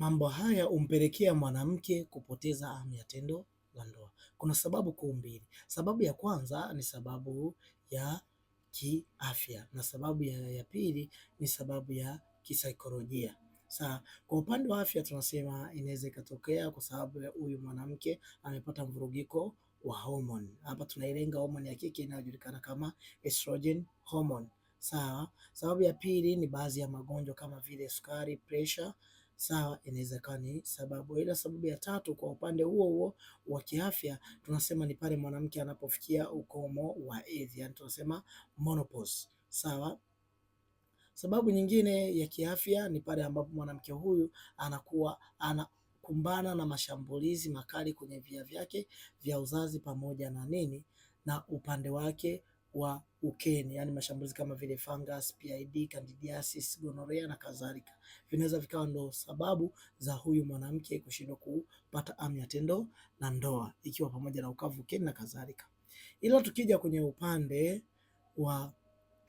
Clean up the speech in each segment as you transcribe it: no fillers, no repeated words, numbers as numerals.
Mambo haya humpelekea mwanamke kupoteza hamu ya tendo la ndoa. Kuna sababu kuu mbili. Sababu ya kwanza ni sababu ya kiafya na sababu ya pili ni sababu ya kisaikolojia. Sasa kwa upande wa afya tunasema inaweza ikatokea kwa sababu ya huyu mwanamke amepata mvurugiko wa homoni. Hapa tunailenga homoni ya kike inayojulikana kama estrogen hormone. Sawa. Sababu ya pili ni baadhi ya magonjwa kama vile sukari, pressure. Sawa, inaweza kuwa ni sababu. Ila sababu ya tatu kwa upande huo huo wa kiafya tunasema ni pale mwanamke anapofikia ukomo wa hedhi, yani tunasema menopause. Sawa. Sababu nyingine ya kiafya ni pale ambapo mwanamke huyu anakuwa anakumbana na mashambulizi makali kwenye via vyake vya uzazi pamoja na nini na upande wake wa ukeni, yani mashambulizi kama vile fungus, PID, candidiasis, gonorrhea na kadhalika. Vinaweza vikawa ndo sababu za huyu mwanamke kushindwa kupata hamu ya tendo la ndoa, ikiwa pamoja na ukavu ukeni na kadhalika. Ila tukija kwenye upande wa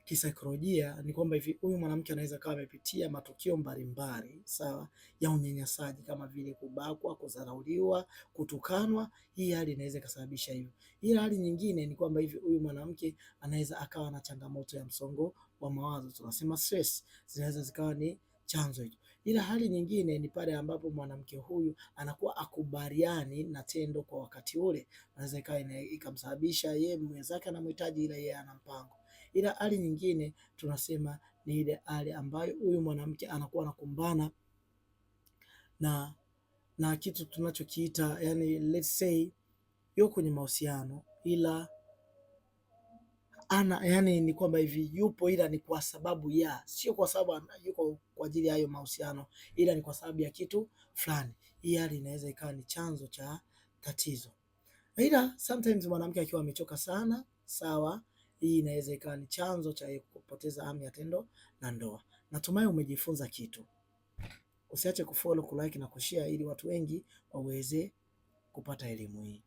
kisaikolojia ni kwamba hivi huyu mwanamke anaweza kawa amepitia matukio mbalimbali sawa ya unyanyasaji kama vile kubakwa, kudharauliwa, kutukanwa. Hii hali inaweza ikasababisha hivyo. Ila hali nyingine ni kwamba hivi huyu mwanamke anaweza akawa na changamoto ya msongo wa mawazo, tunasema stress, zinaweza zikawa ni chanzo hicho. Ila hali nyingine ni pale ambapo mwanamke huyu anakuwa akubaliani na tendo kwa wakati ule, anaweza ikawa ikamsababisha yeye mwenzake anamhitaji ila yeye ana mpango. Ila hali nyingine tunasema ni ile hali ambayo huyu mwanamke anakuwa anakumbana na kitu tunachokiita yani, let's say yuko kwenye mahusiano ila yani ni kwamba hivi yupo ila ni kwa sababu ya, sio kwa sababu yuko kwa ajili ya hayo mahusiano, ila ni kwa sababu ya kitu fulani. Hii hali inaweza ikawa ni chanzo cha tatizo. Ila sometimes mwanamke akiwa amechoka sana, sawa, hii inaweza ikawa ni chanzo cha kupoteza hamu ya tendo la ndoa. Natumai umejifunza kitu. Usiache kufollow, kulike na kushare ili watu wengi waweze kupata elimu hii.